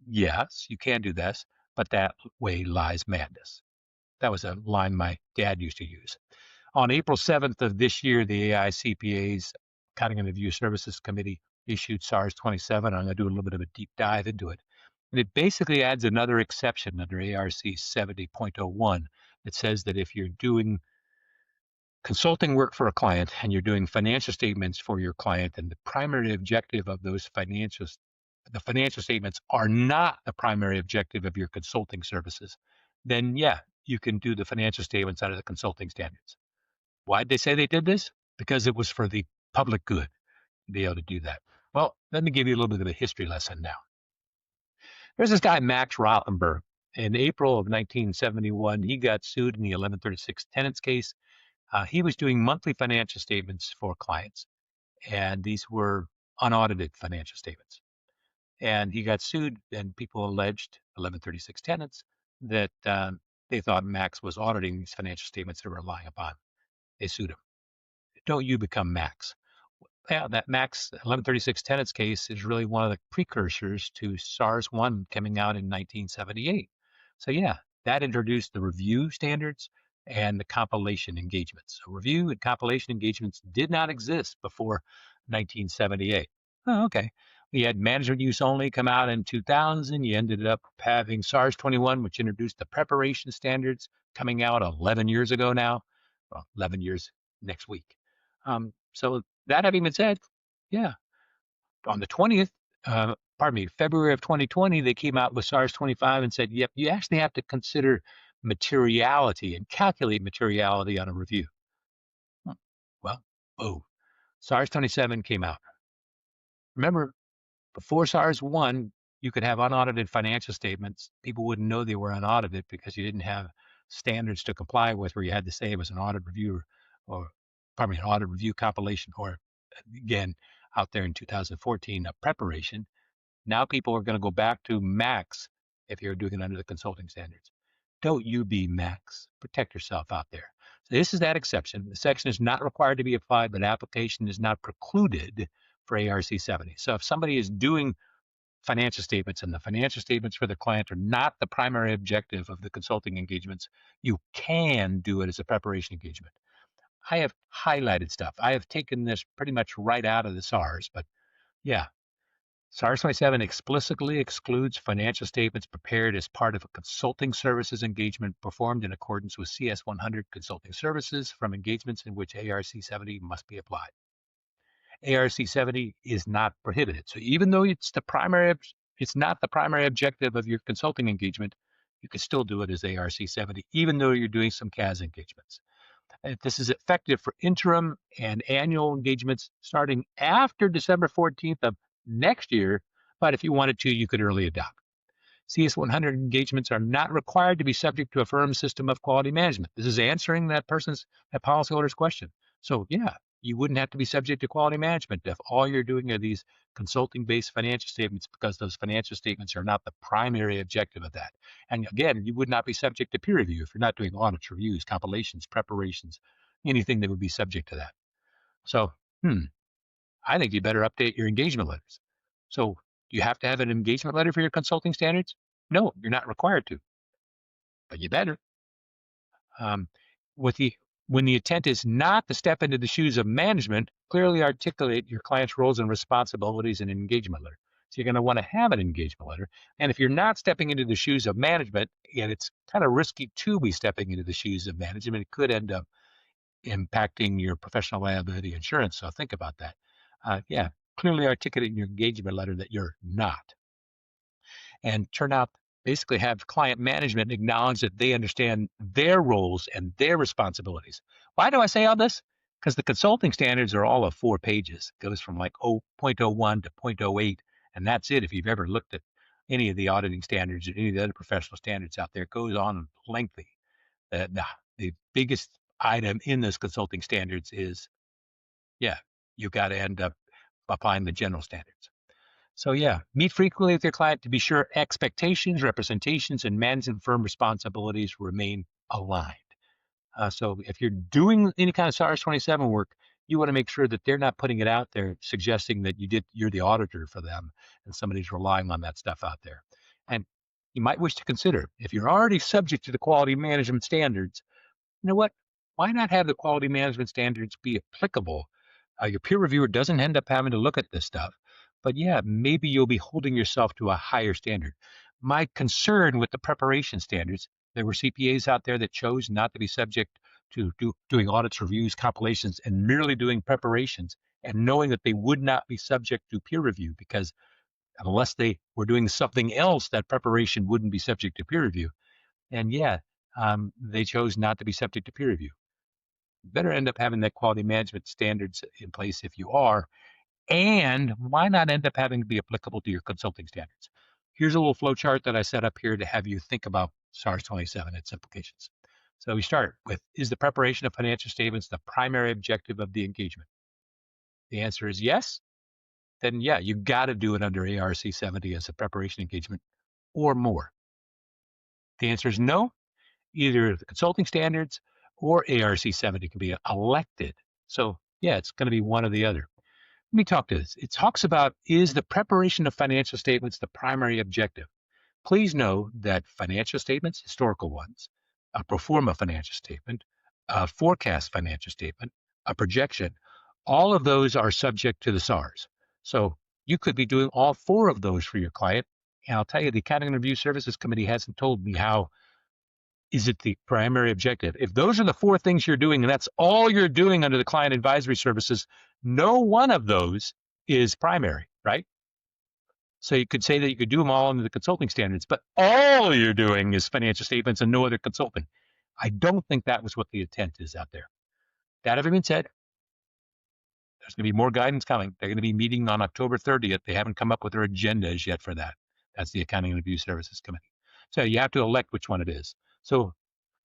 S2: yes, you can do this, but that way lies madness. That was a line my dad used to use. On April 7th of this year, the AI CPA's Accounting and Review Services Committee issued SARS 27. I'm going to do a little bit of a deep dive into it. And it basically adds another exception under ARC 70.01 that says that if you're doing consulting work for a client and you're doing financial statements for your client, and the primary objective of those the financial statements are not the primary objective of your consulting services, then yeah, you can do the financial statements under the consulting standards. Why'd they say they did this? Because it was for the public good to be able to do that. Well, let me give you a little bit of a history lesson now. There's this guy, Max Rottenberg. In April of 1971, he got sued in the 1136 tenants case. He was doing monthly financial statements for clients, and these were unaudited financial statements. And he got sued, and people alleged, 1136 tenants, that they thought Max was auditing these financial statements they were relying upon. They sued him. Don't you become Max? Yeah, that Max 1136 tenants case is really one of the precursors to SARS 1 coming out in 1978. So, yeah, that introduced the review standards and the compilation engagements. So, review and compilation engagements did not exist before 1978. Oh, okay. We had management use only come out in 2000. You ended up having SARS 21, which introduced the preparation standards coming out 11 years ago now. Well, 11 years next week. So that having been said, yeah, on the 20th, February of 2020, they came out with SARS 25 and said, yep, you actually have to consider materiality and calculate materiality on a review. Well, oh, SARS 27 came out. Remember, before SARS 1, you could have unaudited financial statements. People wouldn't know they were unaudited because you didn't have standards to comply with where you had to say it was an audit review or an audit review compilation, or again, out there in 2014, a preparation. Now people are going to go back to Max if you're doing it under the consulting standards. Don't you be Max. Protect yourself out there. So this is that exception. The section is not required to be applied, but application is not precluded for ARC 70. So if somebody is doing financial statements and the financial statements for the client are not the primary objective of the consulting engagements, you can do it as a preparation engagement. I have highlighted stuff. I have taken this pretty much right out of the SARS, but yeah, SARS 27 explicitly excludes financial statements prepared as part of a consulting services engagement performed in accordance with CS 100 consulting services from engagements in which ARC 70 must be applied. ARC 70 is not prohibited. So even though it's not the primary objective of your consulting engagement, you can still do it as ARC 70, even though you're doing some CAS engagements. This is effective for interim and annual engagements starting after December 14th of next year. But if you wanted to, you could early adopt. CS 100 engagements are not required to be subject to a firm's system of quality management. This is answering that policyholder's question. So yeah, you wouldn't have to be subject to quality management if all you're doing are these consulting-based financial statements, because those financial statements are not the primary objective of that. And again, you would not be subject to peer review if you're not doing audits, reviews, compilations, preparations, anything that would be subject to that. So, I think you better update your engagement letters. So you have to have an engagement letter for your consulting standards? No, you're not required to, but you better. Um, with the When the intent is not to step into the shoes of management, clearly articulate your client's roles and responsibilities in an engagement letter. So you're going to want to have an engagement letter. And if you're not stepping into the shoes of management, and it's kind of risky to be stepping into the shoes of management, it could end up impacting your professional liability insurance. So think about that. Yeah, clearly articulate in your engagement letter that you're not. And turn out basically have client management acknowledge that they understand their roles and their responsibilities. Why do I say all this? Because the consulting standards are all of 4 pages. It goes from like 0.01 to 0.08, and that's it if you've ever looked at any of the auditing standards or any of the other professional standards out there. It goes on lengthy. The biggest item in those consulting standards is, yeah, you got to end up applying the general standards. So yeah, meet frequently with your client to be sure expectations, representations, and management firm responsibilities remain aligned. So if you're doing any kind of SARS 27 work, you want to make sure that they're not putting it out there suggesting that you're the auditor for them and somebody's relying on that stuff out there. And you might wish to consider, if you're already subject to the quality management standards, you know what? Why not have the quality management standards be applicable? Your peer reviewer doesn't end up having to look at this stuff, but yeah, maybe you'll be holding yourself to a higher standard. My concern with the preparation standards, there were CPAs out there that chose not to be subject to doing audits, reviews, compilations, and merely doing preparations, and knowing that they would not be subject to peer review because unless they were doing something else, that preparation wouldn't be subject to peer review. And yeah, they chose not to be subject to peer review. Better end up having that quality management standards in place if you are. And why not end up having to be applicable to your consulting standards? Here's a little flow chart that I set up here to have you think about SARS 27 and its implications. So we start with, is the preparation of financial statements the primary objective of the engagement? The answer is yes. Then yeah, you got to do it under ARC 70 as a preparation engagement or more. The answer is no. Either the consulting standards or ARC 70 can be elected. So yeah, it's going to be one or the other. Let me talk to this. It talks about, is the preparation of financial statements the primary objective? Please know that financial statements, historical ones, a pro forma financial statement, a forecast financial statement, a projection, all of those are subject to the SARS. So you could be doing all four of those for your client. And I'll tell you, the Accounting and Review Services Committee hasn't told me how is it the primary objective. If those are the four things you're doing, and that's all you're doing under the client advisory services, no one of those is primary, right? So you could say that you could do them all under the consulting standards, but all you're doing is financial statements and no other consulting. I don't think that was what the intent is out there. That having been said, there's going to be more guidance coming. They're going to be meeting on October 30th. They haven't come up with their agendas yet for that. That's the Accounting and Review Services Committee. So you have to elect which one it is. So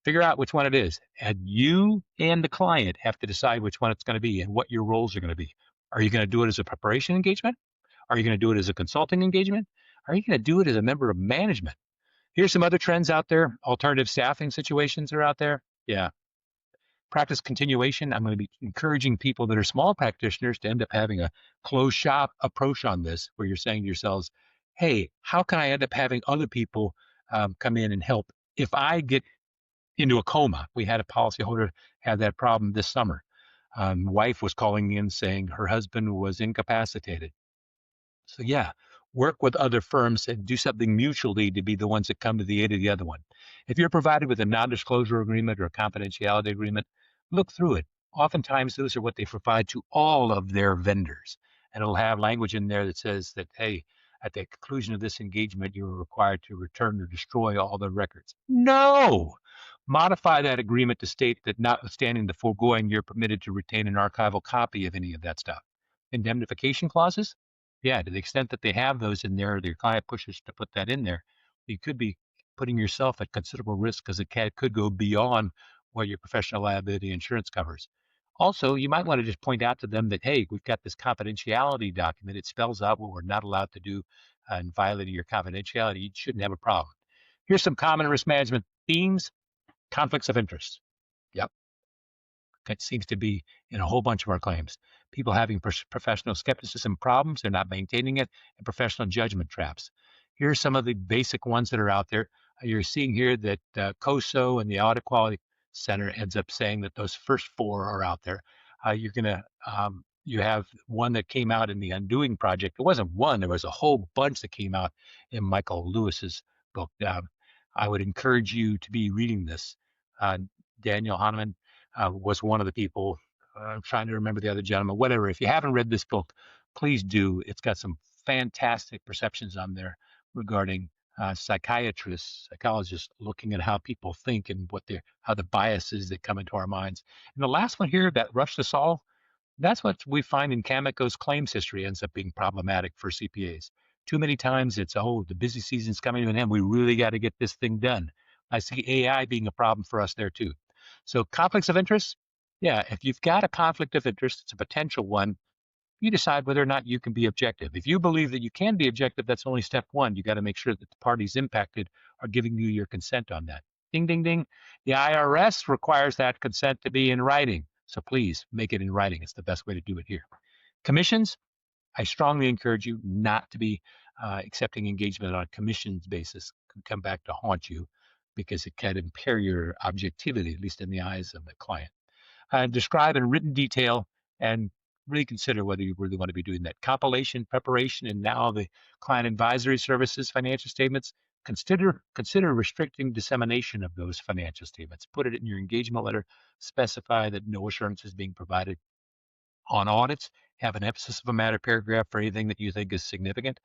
S2: figure out which one it is. And you and the client have to decide which one it's going to be and what your roles are going to be. Are you going to do it as a preparation engagement? Are you going to do it as a consulting engagement? Are you going to do it as a member of management? Here's some other trends out there. Alternative staffing situations are out there. Yeah. Practice continuation. I'm going to be encouraging people that are small practitioners to end up having a closed shop approach on this, where you're saying to yourselves, hey, how can I end up having other people come in and help if I get into a coma? We had a policyholder have that problem this summer. Wife was calling in saying her husband was incapacitated. So yeah, work with other firms and do something mutually to be the ones that come to the aid of the other one. If you're provided with a non-disclosure agreement or a confidentiality agreement, look through it. Oftentimes those are what they provide to all of their vendors. And it'll have language in there that says that, hey, at the conclusion of this engagement, you are required to return or destroy all the records. No! Modify that agreement to state that notwithstanding the foregoing, you're permitted to retain an archival copy of any of that stuff. Indemnification clauses? Yeah, to the extent that they have those in there, or your client pushes to put that in there, you could be putting yourself at considerable risk because it could go beyond what your professional liability insurance covers. Also, you might want to just point out to them that, hey, we've got this confidentiality document. It spells out what we're not allowed to do and violating your confidentiality. You shouldn't have a problem. Here's some common risk management themes: conflicts of interest. Yep. It seems to be in a whole bunch of our claims. People having professional skepticism problems, they're not maintaining it, and professional judgment traps. Here are some of the basic ones that are out there. You're seeing here that COSO and the Audit Quality Center ends up saying that those first four are out there. You have one that came out in the Undoing Project. It wasn't one, there was a whole bunch that came out in Michael Lewis's book. I would encourage you to be reading this. Daniel Hahnemann was one of the people. I'm trying to remember the other gentleman. Whatever. If you haven't read this book, please do. It's got some fantastic perceptions on there regarding psychiatrists, psychologists looking at how people think and how the biases that come into our minds. And the last one here, that rush to solve, that's what we find in CAMICO's claims history ends up being problematic for CPAs. Too many times it's, oh, the busy season's coming to an end. We really got to get this thing done. I see AI being a problem for us there too. So conflicts of interest, yeah, if you've got a conflict of interest, it's a potential one, you decide whether or not you can be objective. If you believe that you can be objective, that's only step one. You got to make sure that the parties impacted are giving you your consent on that. Ding, ding, ding. The IRS requires that consent to be in writing. So please make it in writing. It's the best way to do it here. Commissions, I strongly encourage you not to be accepting engagement on a commissions basis. It can come back to haunt you because it can impair your objectivity, at least in the eyes of the client. Describe in written detail and really consider whether you really want to be doing that. Compilation, preparation, and now the client advisory services financial statements. Consider restricting dissemination of those financial statements. Put it in your engagement letter. Specify that no assurance is being provided on audits. Have an emphasis of a matter paragraph for anything that you think is significant.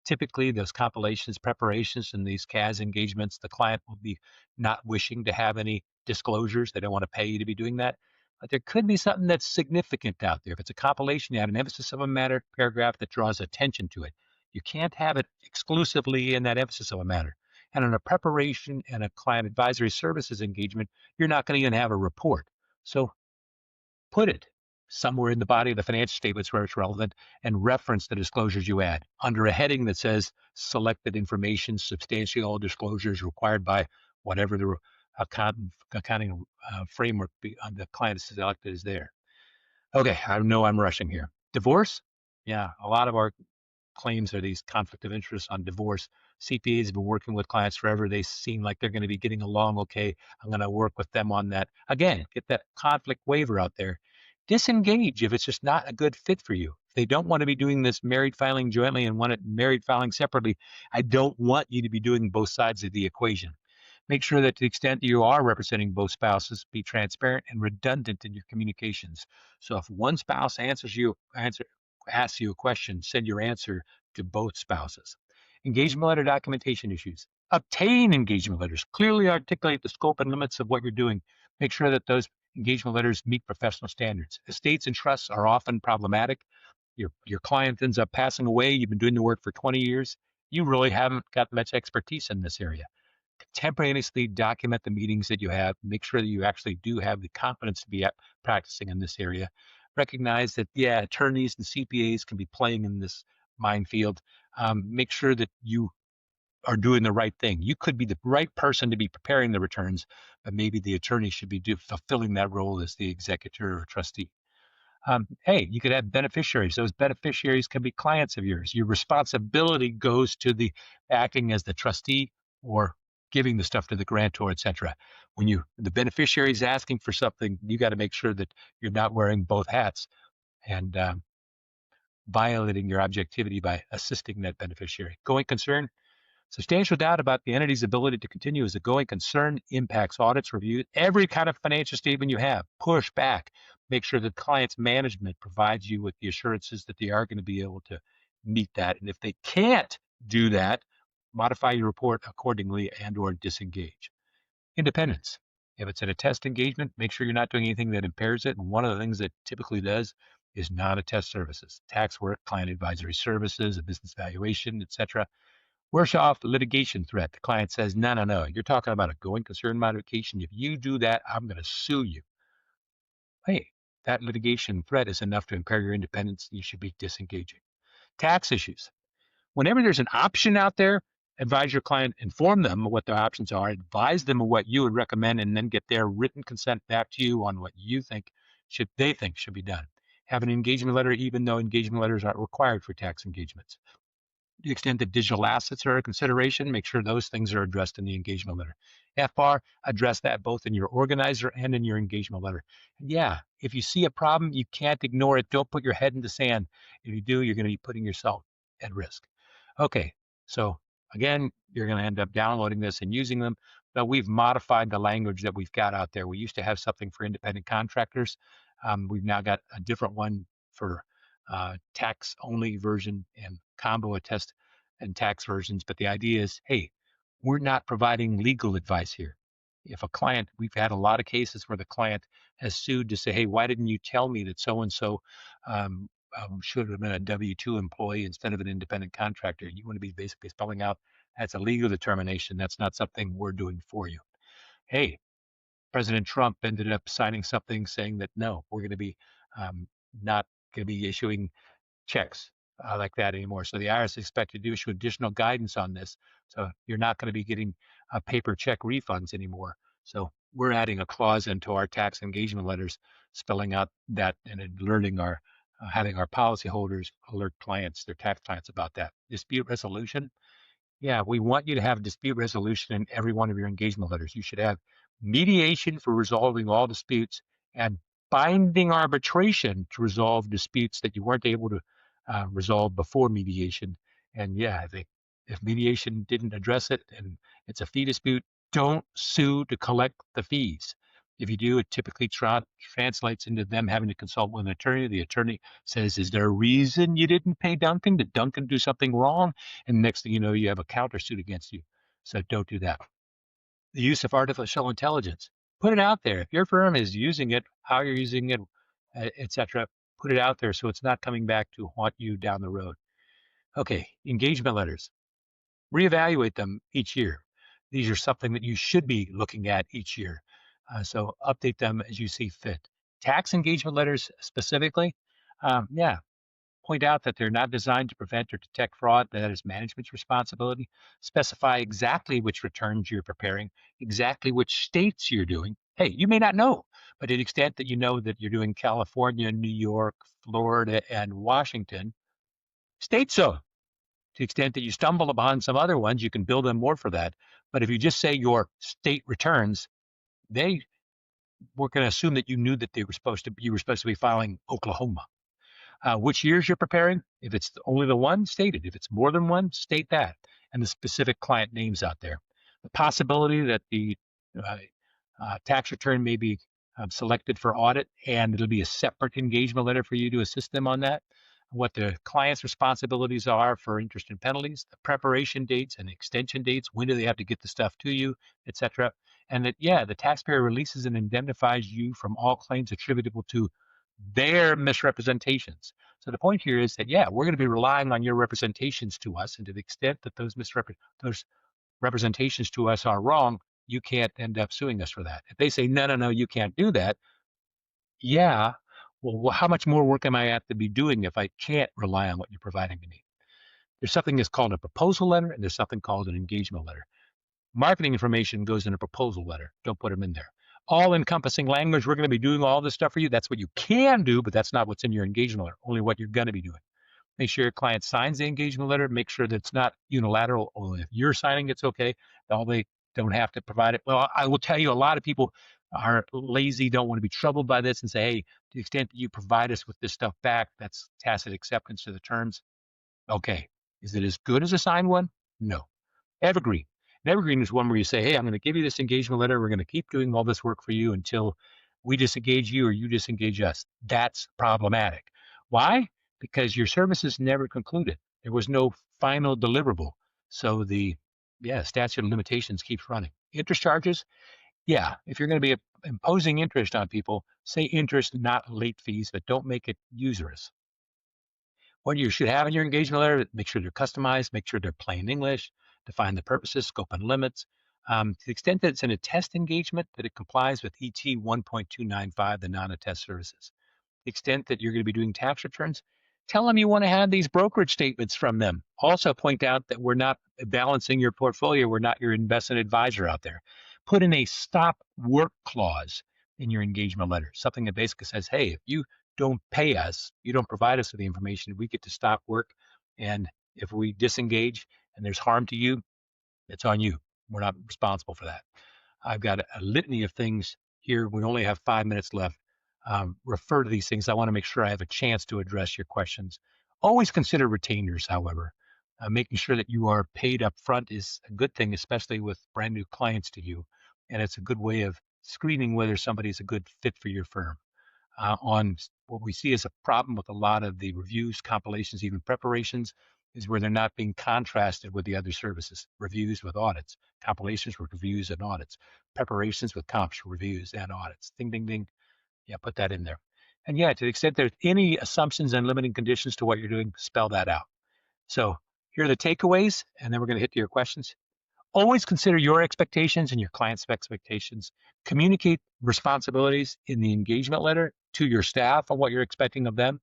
S2: Typically, those compilations, preparations, and these CAS engagements, the client will be not wishing to have any disclosures. They don't want to pay you to be doing that. But there could be something that's significant out there. If it's a compilation, you add an emphasis of a matter paragraph that draws attention to it. You can't have it exclusively in that emphasis of a matter. And in a preparation and a client advisory services engagement, you're not going to even have a report. So put it somewhere in the body of the financial statements where it's relevant and reference the disclosures you add under a heading that says selected information, substantially all disclosures required by whatever the accounting framework the client is selected is there. Okay, I know I'm rushing here. Divorce? Yeah, a lot of our claims are these conflict of interest on divorce. CPAs have been working with clients forever. They seem like they're going to be getting along okay. I'm going to work with them on that. Again, get that conflict waiver out there. Disengage if it's just not a good fit for you. If they don't want to be doing this married filing jointly and want it married filing separately, I don't want you to be doing both sides of the equation. Make sure that to the extent that you are representing both spouses, be transparent and redundant in your communications. So if one spouse asks you a question, send your answer to both spouses. Engagement letter documentation issues. Obtain engagement letters. Clearly articulate the scope and limits of what you're doing. Make sure that those engagement letters meet professional standards. Estates and trusts are often problematic. Your client ends up passing away. You've been doing the work for 20 years. You really haven't got much expertise in this area. Contemporaneously document the meetings that you have. Make sure that you actually do have the confidence to be practicing in this area. Recognize that, yeah, attorneys and CPAs can be playing in this minefield. Make sure that you are doing the right thing. You could be the right person to be preparing the returns, but maybe the attorney should be fulfilling that role as the executor or trustee. Hey, you could have beneficiaries. Those beneficiaries can be clients of yours. Your responsibility goes to the acting as the trustee or giving the stuff to the grantor, etc. When the beneficiary is asking for something, you got to make sure that you're not wearing both hats and violating your objectivity by assisting that beneficiary. Going concern. Substantial doubt about the entity's ability to continue as a going concern impacts audits, reviews, every kind of financial statement you have. Push back. Make sure that client's management provides you with the assurances that they are going to be able to meet that. And if they can't do that, modify your report accordingly and or disengage. Independence. If it's in a test engagement, make sure you're not doing anything that impairs it. And one of the things that typically does is non-attest services, tax work, client advisory services, a business valuation, etc. Worse off litigation threat. The client says, no, no, no, you're talking about a going concern modification. If you do that, I'm going to sue you. Hey, that litigation threat is enough to impair your independence. You should be disengaging. Tax issues. Whenever there's an option out there, advise your client, inform them of what their options are, advise them of what you would recommend, and then get their written consent back to you on what you think should be done. Have an engagement letter, even though engagement letters aren't required for tax engagements. To the extent that digital assets are a consideration, make sure those things are addressed in the engagement letter. FBAR, address that both in your organizer and in your engagement letter. And yeah, if you see a problem, you can't ignore it. Don't put your head in the sand. If you do, you're going to be putting yourself at risk. Okay, so again, you're going to end up downloading this and using them, but we've modified the language that we've got out there. We used to have something for independent contractors. We've now got a different one for tax only version and combo attest and tax versions. But the idea is, hey, we're not providing legal advice here. If a client, we've had a lot of cases where the client has sued to say, hey, why didn't you tell me that so and so should have been a W-2 employee instead of an independent contractor. You want to be basically spelling out that's a legal determination. That's not something we're doing for you. Hey, President Trump ended up signing something saying that no, we're going to be um, not going to be issuing checks like that anymore. So the IRS is expected to issue additional guidance on this. So you're not going to be getting paper check refunds anymore. So we're adding a clause into our tax engagement letters, spelling out that and alerting our, having our policyholders alert clients, their tax clients about that. Dispute resolution. Yeah, we want you to have dispute resolution in every one of your engagement letters. You should have mediation for resolving all disputes and binding arbitration to resolve disputes that you weren't able to resolve before mediation. And yeah, if mediation didn't address it and it's a fee dispute, don't sue to collect the fees. If you do, it typically translates into them having to consult with an attorney. The attorney says, is there a reason you didn't pay Duncan? Did Duncan do something wrong? And next thing you know, you have a countersuit against you. So don't do that. The use of artificial intelligence. Put it out there. If your firm is using it, how you're using it, etc., put it out there so it's not coming back to haunt you down the road. Okay, engagement letters. Reevaluate them each year. These are something that you should be looking at each year. So update them as you see fit. Tax engagement letters specifically, yeah, point out that they're not designed to prevent or detect fraud. That is management's responsibility. Specify exactly which returns you're preparing, exactly which states you're doing. Hey, you may not know, but to the extent that you know that you're doing California, New York, Florida, and Washington, state so. To the extent that you stumble upon some other ones, you can build them more for that. But if you just say your state returns, they were going to assume that you knew that you were supposed to be filing Oklahoma. Which years you're preparing. If it's only the one, state it. If it's more than one, state that, and the specific client names out there. The possibility that the uh, tax return may be selected for audit, and it'll be a separate engagement letter for you to assist them on that. What the client's responsibilities are for interest and penalties, the preparation dates and extension dates, when do they have to get the stuff to you, etc. And that, yeah, the taxpayer releases and indemnifies you from all claims attributable to their misrepresentations. So the point here is that, yeah, we're going to be relying on your representations to us, and to the extent that those representations to us are wrong, you can't end up suing us for that. If they say, no, no, no, you can't do that, yeah, well, how much more work am I have to be doing if I can't rely on what you're providing to me? There's something that's called a proposal letter, and there's something called an engagement letter. Marketing information goes in a proposal letter. Don't put them in there. All encompassing language, we're going to be doing all this stuff for you. That's what you can do, but that's not what's in your engagement letter, only what you're going to be doing. Make sure your client signs the engagement letter. Make sure that it's not unilateral. Only if you're signing, it's okay. All they don't have to provide it. Well, I will tell you, a lot of people are lazy, don't want to be troubled by this, and say, hey, to the extent that you provide us with this stuff back, that's tacit acceptance to the terms. Okay. Is it as good as a signed one? No. Evergreen. An evergreen is one where you say, hey, I'm going to give you this engagement letter. We're going to keep doing all this work for you until we disengage you or you disengage us. That's problematic. Why? Because your service is never concluded. There was no final deliverable. So the statute of limitations keeps running. Interest charges, yeah, if you're going to be imposing interest on people, say interest, not late fees, but don't make it usurious. What you should have in your engagement letter, make sure they're customized, make sure they're plain English, define the purposes, scope, and limits. To the extent that it's in a test engagement, that it complies with ET 1.295, the non-attest services. The extent that you're going to be doing tax returns, tell them you want to have these brokerage statements from them. Also point out that we're not balancing your portfolio. We're not your investment advisor out there. Put in a stop work clause in your engagement letter, something that basically says, hey, if you don't pay us, you don't provide us with the information, we get to stop work. And if we disengage and there's harm to you, it's on you. We're not responsible for that. I've got a litany of things here. We only have 5 minutes left. Refer to these things. I want to make sure I have a chance to address your questions. Always consider retainers, however. Making sure that you are paid up front is a good thing, especially with brand new clients to you. And it's a good way of screening whether somebody's a good fit for your firm. On what we see as a problem with a lot of the reviews, compilations, even preparations, is where they're not being contrasted with the other services. Reviews with audits, compilations with reviews and audits, preparations with comps, reviews and audits. Ding, ding, ding. Yeah, put that in there. And yeah, to the extent there's any assumptions and limiting conditions to what you're doing, spell that out. So here are the takeaways, and then we're going to hit to your questions. Always consider your expectations and your client's expectations. Communicate responsibilities in the engagement letter to your staff on what you're expecting of them.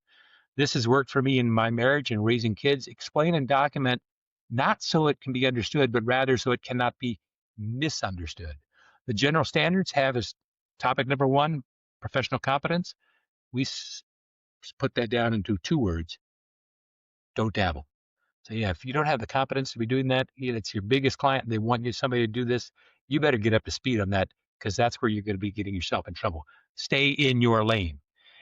S2: This has worked for me in my marriage and raising kids. Explain and document not so it can be understood, but rather so it cannot be misunderstood. The general standards have as topic number one, professional competence. We put that down into two words: don't dabble. So yeah, if you don't have the competence to be doing that, it's your biggest client, and they want you somebody to do this, you better get up to speed on that because that's where you're going to be getting yourself in trouble. Stay in your lane.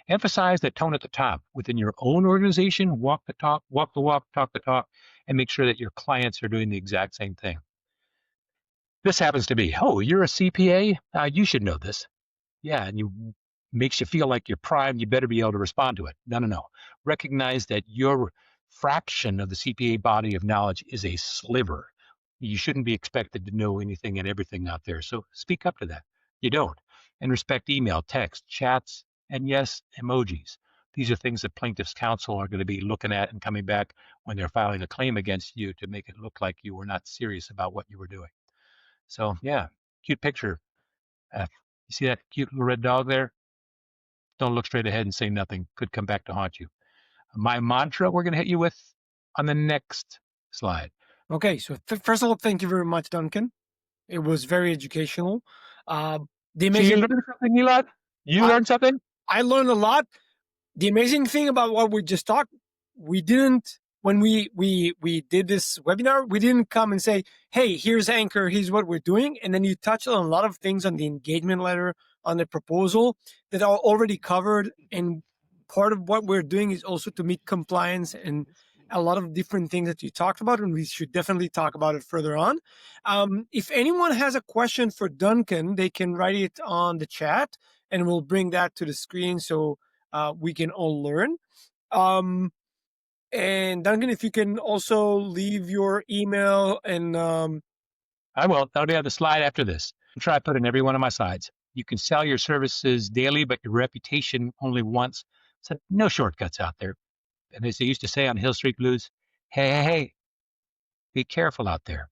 S2: Emphasize that tone at the top within your own organization. Walk the talk, walk the walk, talk the talk, and make sure that your clients are doing the exact same thing. This happens to be, oh, you're a CPA? You should know this. Yeah, and you makes you feel like you're primed, you better be able to respond to it. No, no, no. Recognize that your fraction of the CPA body of knowledge is a sliver. You shouldn't be expected to know anything and everything out there. So speak up to that. You don't. And respect email, text, chats, and yes, emojis. These are things that plaintiff's counsel are going to be looking at and coming back when they're filing a claim against you to make it look like you were not serious about what you were doing. So yeah, cute picture. You see that cute little red dog there? Don't look straight ahead and say nothing. Could come back to haunt you. My mantra we're going to hit you with on the next slide.
S1: Okay, so first of all, thank you very much, Duncan. It was very educational. Uh, the
S2: See, you
S1: amazing,
S2: learned something, Elon? You
S1: I,
S2: learned something?
S1: I learned a lot. The amazing thing about what we just talked, we didn't when we did this webinar, we didn't come and say, hey, here's Anchor, here's what we're doing. And then you touched on a lot of things on the engagement letter, on the proposal that are already covered. And part of what we're doing is also to meet compliance and a lot of different things that you talked about, and we should definitely talk about it further on. If anyone has a question for Duncan, they can write it on the chat and we'll bring that to the screen so we can all learn. And Duncan, if you can also leave your email and
S2: I will. That'll be on the slide after this. I'll try to put in every one of my slides. You can sell your services daily, but your reputation only once. So no shortcuts out there. And as they used to say on Hill Street Blues, hey, hey, hey, be careful out there.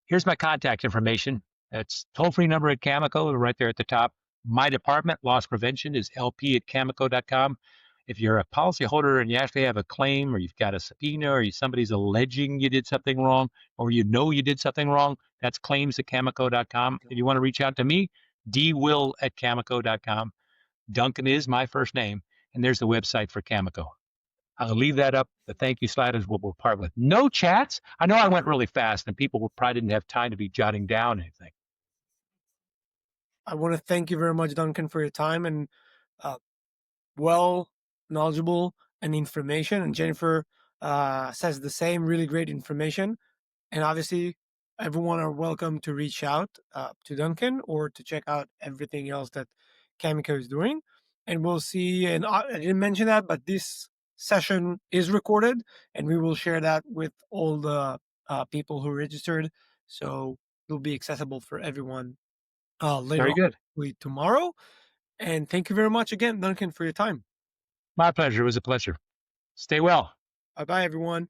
S2: Here's my contact information. It's toll-free number at CAMICO right there at the top. My department, loss prevention, is lp@camico.com. If you're a policyholder and you actually have a claim or you've got a subpoena or somebody's alleging you did something wrong or you know you did something wrong, that's claims@camico.com. If you want to reach out to me, dwill@camico.com. Duncan is my first name, and there's the website for CAMICO. I'll leave that up. The thank you slide is what we'll part with. No chats. I know I went really fast, and people probably didn't have time to be jotting down anything.
S1: I want to thank you very much, Duncan, for your time and uh, well, knowledgeable and information. And Jennifer says the same, really great information. And obviously, everyone are welcome to reach out to Duncan or to check out everything else that CAMICO is doing. And we'll see. And I didn't mention that, but this session is recorded, and we will share that with all the people who registered. So it'll be accessible for everyone later
S2: Very
S1: on,
S2: good.
S1: hopefully tomorrow. And thank you very much again, Duncan, for your time.
S2: My pleasure. It was a pleasure. Stay well.
S1: Bye bye, everyone.